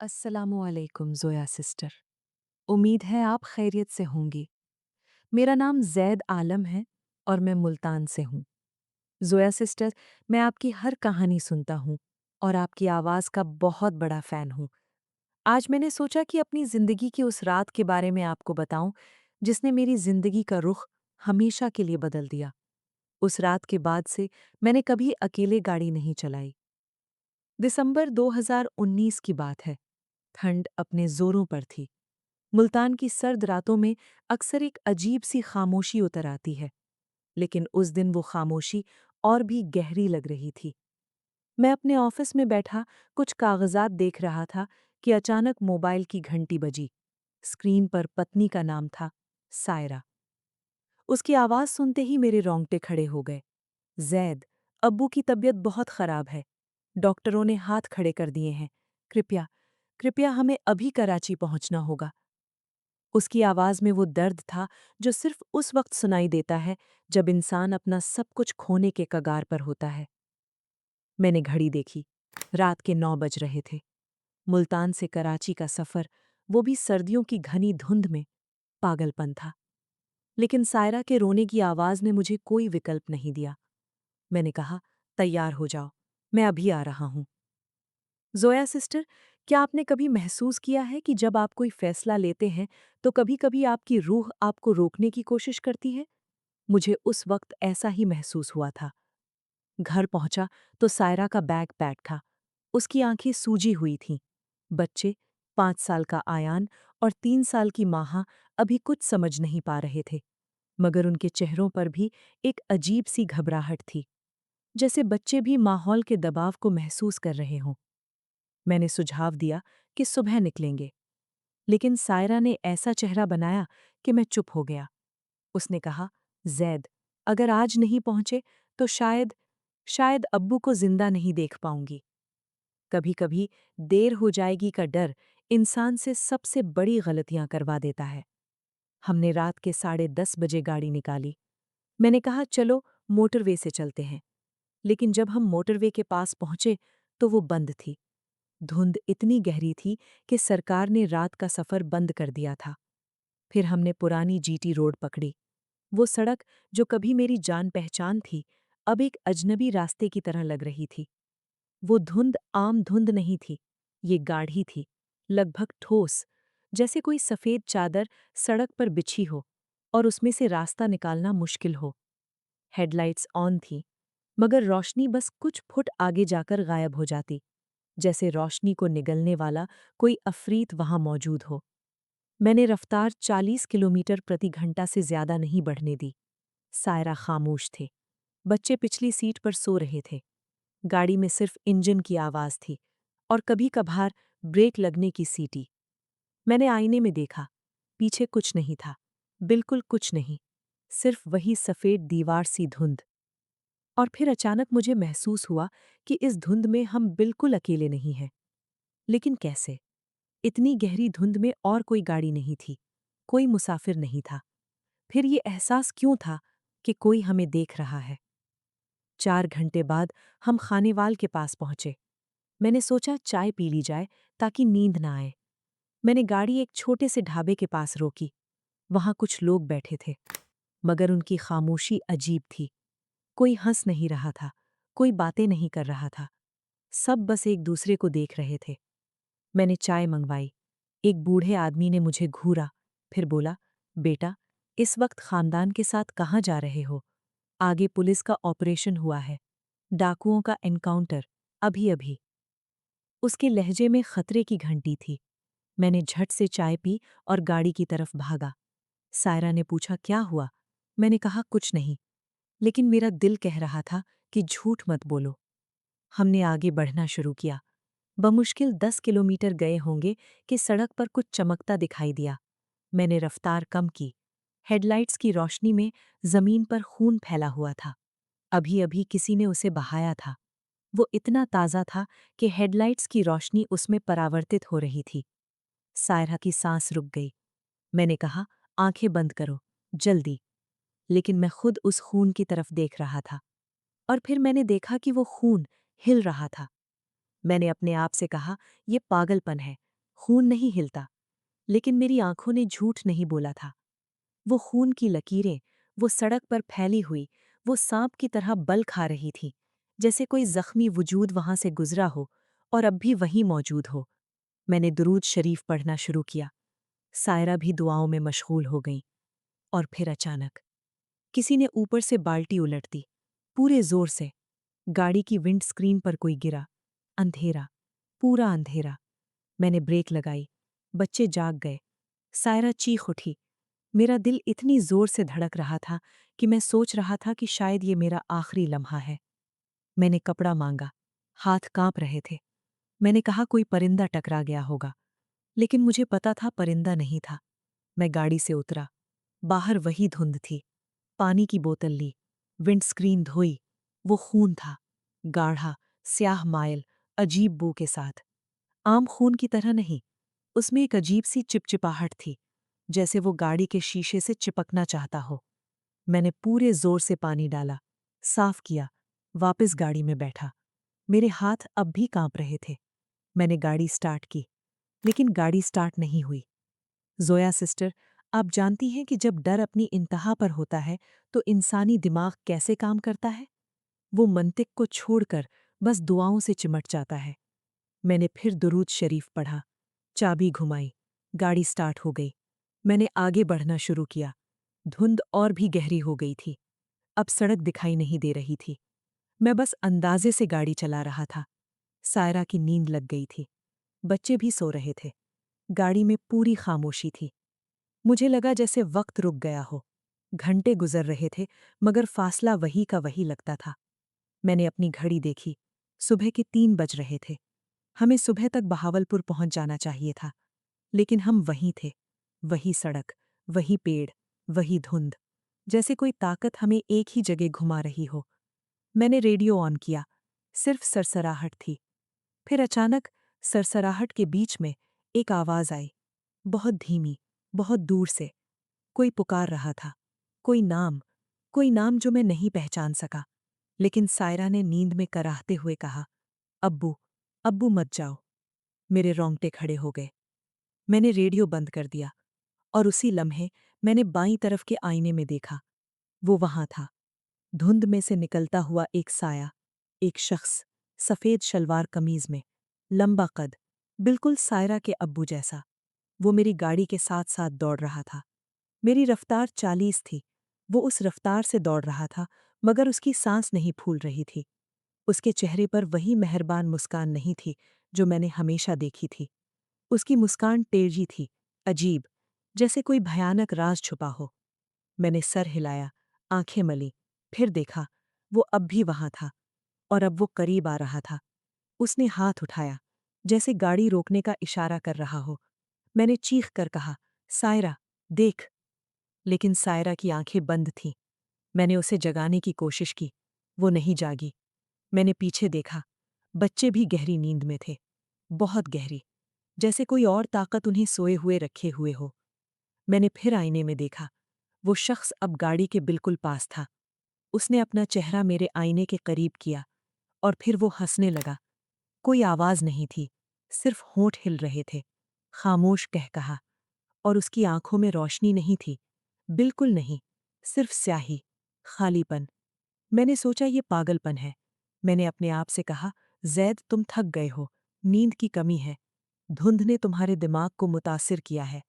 अस्सलामुअलैकुम ज़ोया सिस्टर। उम्मीद है आप खैरियत से होंगी। मेरा नाम ज़ैद आलम है और मैं मुल्तान से हूँ। ज़ोया सिस्टर, मैं आपकी हर कहानी सुनता हूँ और आपकी आवाज़ का बहुत बड़ा फ़ैन हूँ। आज मैंने सोचा कि अपनी ज़िंदगी की उस रात के बारे में आपको बताऊँ, जिसने मेरी ज़िंदगी का रुख हमेशा के लिए बदल दिया। उस रात के बाद से मैंने कभी अकेले गाड़ी नहीं चलाई। दिसंबर 2019 की बात है। ठंड अपने ज़ोरों पर थी। मुल्तान की सर्द रातों में अक्सर एक अजीब सी खामोशी उतर आती है, लेकिन उस दिन वो खामोशी और भी गहरी लग रही थी। मैं अपने ऑफिस में बैठा कुछ कागजात देख रहा था कि अचानक मोबाइल की घंटी बजी। स्क्रीन पर पत्नी का नाम था, सायरा। उसकी आवाज़ सुनते ही मेरे रोंगटे खड़े हो गए। जैद, अब्बू की तबीयत बहुत खराब है। डॉक्टरों ने हाथ खड़े कर दिए हैं। कृपया, कृपया हमें अभी कराची पहुंचना होगा। उसकी आवाज़ में वो दर्द था जो सिर्फ उस वक्त सुनाई देता है जब इंसान अपना सब कुछ खोने के कगार पर होता है। मैंने घड़ी देखी। रात के 9 बज रहे थे। मुल्तान से कराची का सफ़र, वो भी सर्दियों की घनी धुंध में, पागलपन था। लेकिन सायरा के रोने की आवाज़ ने मुझे कोई विकल्प नहीं दिया। मैंने कहा, तैयार हो जाओ, मैं अभी आ रहा हूँ। ज़ोया सिस्टर, क्या आपने कभी महसूस किया है कि जब आप कोई फैसला लेते हैं तो कभी-कभी आपकी रूह आपको रोकने की कोशिश करती है? मुझे उस वक्त ऐसा ही महसूस हुआ था। घर पहुंचा तो सायरा का बैग पैक था। उसकी आंखें सूजी हुई थीं। बच्चे, 5 साल का आयान और 3 साल की माहा अभी कुछ समझ नहीं पा रहे थे, मगर उनके चेहरों पर भी एक अजीब सी घबराहट थी, जैसे बच्चे भी माहौल के दबाव को महसूस कर रहे हों। मैंने सुझाव दिया कि सुबह निकलेंगे, लेकिन सायरा ने ऐसा चेहरा बनाया कि मैं चुप हो गया। उसने कहा, जैद, अगर आज नहीं पहुंचे तो शायद शायद अब्बू को जिंदा नहीं देख पाऊंगी। कभी-कभी देर हो जाएगी का डर इंसान से सबसे बड़ी गलतियां करवा देता है। हमने रात के 10:30 बजे गाड़ी निकाली। मैंने कहा, चलो मोटरवे से चलते हैं। लेकिन जब हम मोटरवे के पास पहुंचे तो वो बंद थी। धुंध इतनी गहरी थी कि सरकार ने रात का सफर बंद कर दिया था। फिर हमने पुरानी जीटी रोड पकड़ी। वो सड़क जो कभी मेरी जान पहचान थी, अब एक अजनबी रास्ते की तरह लग रही थी। वो धुंध आम धुंध नहीं थी, ये गाढ़ी थी, लगभग ठोस, जैसे कोई सफ़ेद चादर सड़क पर बिछी हो और उसमें से रास्ता निकालना मुश्किल हो। हेडलाइट्स ऑन थीं, मगर रोशनी बस कुछ फुट आगे जाकर गायब हो जाती, जैसे रोशनी को निगलने वाला कोई अफरीत वहां मौजूद हो। मैंने रफ्तार 40 किलोमीटर प्रति घंटा से ज्यादा नहीं बढ़ने दी। सायरा खामोश थे। बच्चे पिछली सीट पर सो रहे थे। गाड़ी में सिर्फ इंजन की आवाज थी और कभी कभार ब्रेक लगने की सीटी। मैंने आईने में देखा। पीछे कुछ नहीं था, बिल्कुल कुछ नहीं, सिर्फ वही सफेद दीवार सी धुंध। और फिर अचानक मुझे महसूस हुआ कि इस धुंध में हम बिल्कुल अकेले नहीं हैं। लेकिन कैसे? इतनी गहरी धुंध में और कोई गाड़ी नहीं थी, कोई मुसाफिर नहीं था। फिर ये एहसास क्यों था कि कोई हमें देख रहा है? 4 घंटे बाद हम खानेवाल के पास पहुंचे। मैंने सोचा चाय पी ली जाए ताकि नींद ना आए। मैंने गाड़ी एक छोटे से ढाबे के पास रोकी। वहां कुछ लोग बैठे थे, मगर उनकी खामोशी अजीब थी। कोई हंस नहीं रहा था, कोई बातें नहीं कर रहा था। सब बस एक दूसरे को देख रहे थे। मैंने चाय मंगवाई। एक बूढ़े आदमी ने मुझे घूरा, फिर बोला, बेटा, इस वक्त खानदान के साथ कहाँ जा रहे हो? आगे पुलिस का ऑपरेशन हुआ है, डाकुओं का एनकाउंटर, अभी अभी। उसके लहजे में खतरे की घंटी थी। मैंने झट से चाय पी और गाड़ी की तरफ भागा। सायरा ने पूछा, क्या हुआ? मैंने कहा, कुछ नहीं, लेकिन मेरा दिल कह रहा था कि झूठ मत बोलो। हमने आगे बढ़ना शुरू किया। बमुश्किल 10 किलोमीटर गए होंगे कि सड़क पर कुछ चमकता दिखाई दिया। मैंने रफ्तार कम की। हेडलाइट्स की रोशनी में जमीन पर खून फैला हुआ था। अभी अभी किसी ने उसे बहाया था। वो इतना ताज़ा था कि हेडलाइट्स की रोशनी उसमें परावर्तित हो रही थी। सायरा की सांस रुक गई। मैंने कहा, आंखें बंद करो, जल्दी। लेकिन मैं खुद उस खून की तरफ देख रहा था। और फिर मैंने देखा कि वो खून हिल रहा था। मैंने अपने आप से कहा, ये पागलपन है, खून नहीं हिलता, लेकिन मेरी आंखों ने झूठ नहीं बोला था। वो खून की लकीरें, वो सड़क पर फैली हुई, वो सांप की तरह बल खा रही थी, जैसे कोई जख्मी वजूद वहां से गुजरा हो और अब भी वहीं मौजूद हो। मैंने दुरूद शरीफ पढ़ना शुरू किया। सायरा भी दुआओं में मशगूल हो गई। और फिर अचानक किसी ने ऊपर से बाल्टी उलट दी, पूरे जोर से। गाड़ी की विंड स्क्रीन पर कोई गिरा। अंधेरा, पूरा अंधेरा। मैंने ब्रेक लगाई। बच्चे जाग गए। सायरा चीख उठी। मेरा दिल इतनी जोर से धड़क रहा था कि मैं सोच रहा था कि शायद ये मेरा आखिरी लम्हा है। मैंने कपड़ा मांगा। हाथ कांप रहे थे। मैंने कहा कोई परिंदा टकरा गया होगा, लेकिन मुझे पता था परिंदा नहीं था। मैं गाड़ी से उतरा। बाहर वही धुंध थी। पानी की बोतल ली। विंडस्क्रीन धोई। वो खून था, गाढ़ा, स्याह मायल, अजीब बू के साथ। आम खून की तरह नहीं, उसमें एक अजीब सी चिपचिपाहट थी, जैसे वो गाड़ी के शीशे से चिपकना चाहता हो। मैंने पूरे जोर से पानी डाला, साफ किया, वापस गाड़ी में बैठा। मेरे हाथ अब भी कांप रहे थे। मैंने गाड़ी स्टार्ट की, लेकिन गाड़ी स्टार्ट नहीं हुई। ज़ोया सिस्टर, आप जानती हैं कि जब डर अपनी इंतहा पर होता है तो इंसानी दिमाग कैसे काम करता है? वो मंतिक को छोड़कर बस दुआओं से चिमट जाता है। मैंने फिर दुरूद शरीफ पढ़ा, चाबी घुमाई, गाड़ी स्टार्ट हो गई। मैंने आगे बढ़ना शुरू किया। धुंध और भी गहरी हो गई थी। अब सड़क दिखाई नहीं दे रही थी। मैं बस अंदाजे से गाड़ी चला रहा था। सायरा की नींद लग गई थी। बच्चे भी सो रहे थे। गाड़ी में पूरी खामोशी थी। मुझे लगा जैसे वक्त रुक गया हो। घंटे गुजर रहे थे, मगर फासला वही का वही लगता था। मैंने अपनी घड़ी देखी। सुबह के 3 बज रहे थे। हमें सुबह तक बहावलपुर पहुंच जाना चाहिए था, लेकिन हम वहीं थे। वही सड़क, वही पेड़, वही धुंध। जैसे कोई ताकत हमें एक ही जगह घुमा रही हो। मैंने रेडियो ऑन किया। सिर्फ सरसराहट थी। फिर अचानक सरसराहट के बीच में एक आवाज आई, बहुत धीमी, बहुत दूर से। कोई पुकार रहा था। कोई नाम जो मैं नहीं पहचान सका। लेकिन सायरा ने नींद में कराहते हुए कहा, अब्बू, अब्बू मत जाओ। मेरे रोंगटे खड़े हो गए। मैंने रेडियो बंद कर दिया और उसी लम्हे मैंने बाईं तरफ के आईने में देखा। वो वहां था, धुंध में से निकलता हुआ एक साया, एक शख्स, सफेद शलवार कमीज में, लंबा कद, बिल्कुल सायरा के अब्बू जैसा। वो मेरी गाड़ी के साथ साथ दौड़ रहा था। मेरी रफ्तार 40 थी। वो उस रफ्तार से दौड़ रहा था, मगर उसकी सांस नहीं फूल रही थी। उसके चेहरे पर वही मेहरबान मुस्कान नहीं थी जो मैंने हमेशा देखी थी। उसकी मुस्कान तेजी थी, अजीब, जैसे कोई भयानक राज छुपा हो। मैंने सर हिलाया, आंखें मली, फिर देखा, वो अब भी वहां था, और अब वो करीब आ रहा था। उसने हाथ उठाया, जैसे गाड़ी रोकने का इशारा कर रहा हो। मैंने चीख कर कहा, सायरा, देख। लेकिन सायरा की आंखें बंद थीं। मैंने उसे जगाने की कोशिश की। वो नहीं जागी। मैंने पीछे देखा। बच्चे भी गहरी नींद में थे, बहुत गहरी, जैसे कोई और ताकत उन्हें सोए हुए रखे हुए हो। मैंने फिर आईने में देखा। वो शख्स अब गाड़ी के बिल्कुल पास था। उसने अपना चेहरा मेरे आईने के करीब किया, और फिर वो हंसने लगा। कोई आवाज नहीं थी, सिर्फ होंठ हिल रहे थे। खामोश कह कहा। और उसकी आंखों में रोशनी नहीं थी, बिल्कुल नहीं, सिर्फ स्याही, खालीपन। मैंने सोचा ये पागलपन है। मैंने अपने आप से कहा, ज़ैद तुम थक गए हो, नींद की कमी है, धुंध ने तुम्हारे दिमाग को मुतासिर किया है।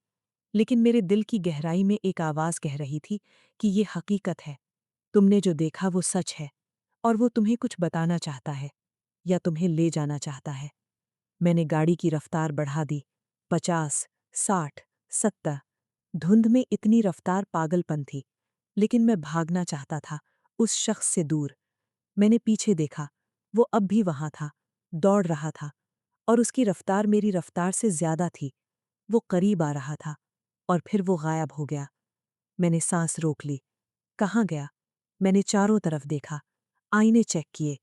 लेकिन मेरे दिल की गहराई में एक आवाज़ कह रही थी कि ये हकीकत है। तुमने जो देखा वो सच है, और वो तुम्हें कुछ बताना चाहता है, या तुम्हें ले जाना चाहता है। मैंने गाड़ी की रफ्तार बढ़ा दी। 50, 60, 70। धुंध में इतनी रफ्तार पागलपन थी, लेकिन मैं भागना चाहता था, उस शख्स से दूर। मैंने पीछे देखा। वो अब भी वहां था, दौड़ रहा था, और उसकी रफ्तार मेरी रफ्तार से ज्यादा थी। वो करीब आ रहा था, और फिर वो गायब हो गया। मैंने सांस रोक ली। कहाँ गया? मैंने चारों तरफ देखा, आईने चेक किए,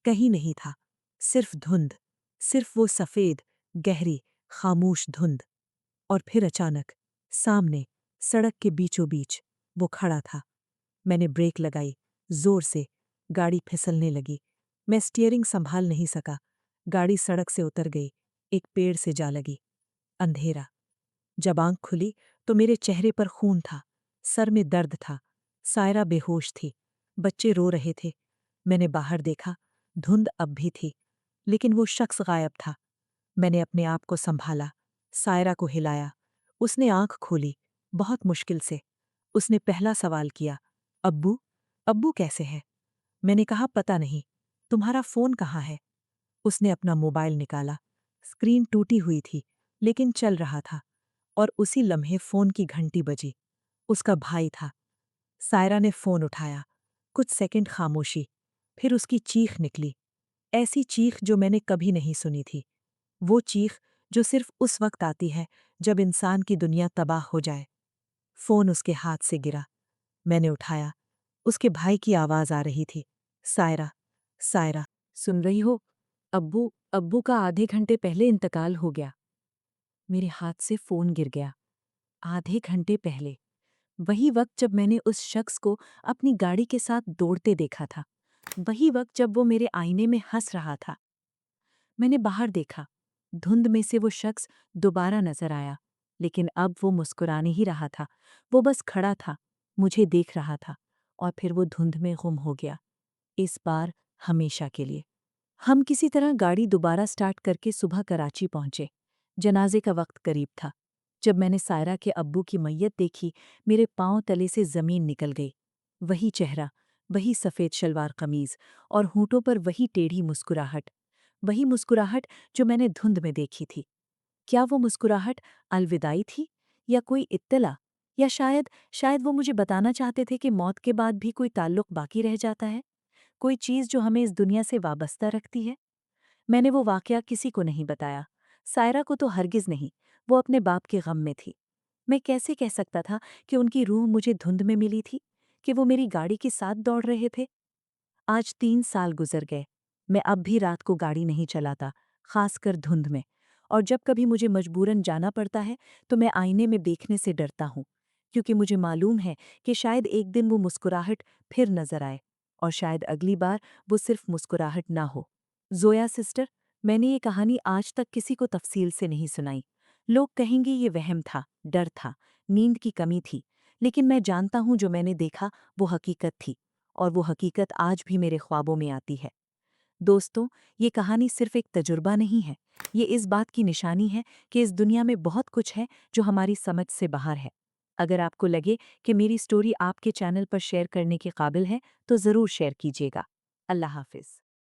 कहीं नहीं था। सिर्फ धुंध, सिर्फ वो सफेद, गहरी, खामोश धुंध। और फिर अचानक, सामने, सड़क के बीचों बीच, वो खड़ा था। मैंने ब्रेक लगाई, जोर से। गाड़ी फिसलने लगी। मैं स्टीयरिंग संभाल नहीं सका। गाड़ी सड़क से उतर गई, एक पेड़ से जा लगी। अंधेरा। जब आंख खुली तो मेरे चेहरे पर खून था, सर में दर्द था। सायरा बेहोश थी, बच्चे रो रहे थे। मैंने बाहर देखा, धुंध अब भी थी, लेकिन वो शख्स गायब था। मैंने अपने आप को संभाला, सायरा को हिलाया। उसने आंख खोली, बहुत मुश्किल से। उसने पहला सवाल किया, अब्बू? अब्बू कैसे है? मैंने कहा, पता नहीं। तुम्हारा फ़ोन कहाँ है? उसने अपना मोबाइल निकाला। स्क्रीन टूटी हुई थी, लेकिन चल रहा था। और उसी लम्हे फ़ोन की घंटी बजी। उसका भाई था। सायरा ने फ़ोन उठाया। कुछ सेकंड खामोशी, फिर उसकी चीख निकली। ऐसी चीख जो मैंने कभी नहीं सुनी थी। वो चीख जो सिर्फ उस वक्त आती है जब इंसान की दुनिया तबाह हो जाए। फ़ोन उसके हाथ से गिरा। मैंने उठाया। उसके भाई की आवाज़ आ रही थी, सायरा, सायरा, सुन रही हो? अब्बू अब्बू का आधे घंटे पहले इंतकाल हो गया। मेरे हाथ से फ़ोन गिर गया। आधे घंटे पहले, वही वक्त जब मैंने उस शख्स को अपनी गाड़ी के साथ दौड़ते देखा था। वही वक्त जब वो मेरे आईने में हंस रहा था। मैंने बाहर देखा। धुंध में से वो शख्स दोबारा नजर आया, लेकिन अब वो मुस्कुराने ही रहा था। वो बस खड़ा था, मुझे देख रहा था, और फिर वो धुंध में गुम हो गया। इस बार हमेशा के लिए। हम किसी तरह गाड़ी दोबारा स्टार्ट करके सुबह कराची पहुंचे। जनाजे का वक्त करीब था। जब मैंने सायरा के अब्बू की मैयत देखी, मेरे पांव तले से जमीन निकल गई। वही चेहरा, वही सफ़ेद शलवार कमीज, और होंठों पर वही टेढ़ी मुस्कुराहट। वही मुस्कुराहट जो मैंने धुंध में देखी थी। क्या वो मुस्कुराहट अलविदाई थी, या कोई इत्तला, या शायद शायद वो मुझे बताना चाहते थे कि मौत के बाद भी कोई ताल्लुक बाकी रह जाता है, कोई चीज़ जो हमें इस दुनिया से वाबस्ता रखती है। मैंने वो वाकया किसी को नहीं बताया। सायरा को तो हरगिज़ नहीं। वो अपने बाप के गम में थी। मैं कैसे कह सकता था कि उनकी रूह मुझे धुंध में मिली थी, कि वो मेरी गाड़ी के साथ दौड़ रहे थे। आज 3 साल गुजर गए। मैं अब भी रात को गाड़ी नहीं चलाता, खासकर धुंध में। और जब कभी मुझे मजबूरन जाना पड़ता है तो मैं आईने में देखने से डरता हूँ, क्योंकि मुझे मालूम है कि शायद एक दिन वो मुस्कुराहट फिर नजर आए, और शायद अगली बार वो सिर्फ मुस्कुराहट ना हो। जोया सिस्टर, मैंने ये कहानी आज तक किसी को तफसील से नहीं सुनाई। लोग कहेंगे ये वहम था, डर था, नींद की कमी थी, लेकिन मैं जानता हूँ जो मैंने देखा वो हकीकत थी, और वो हकीकत आज भी मेरे ख्वाबों में आती है। दोस्तों, ये कहानी सिर्फ एक तजुर्बा नहीं है। ये इस बात की निशानी है कि इस दुनिया में बहुत कुछ है जो हमारी समझ से बाहर है। अगर आपको लगे कि मेरी स्टोरी आपके चैनल पर शेयर करने के काबिल है, तो ज़रूर शेयर कीजिएगा। अल्लाह हाफ़िज़।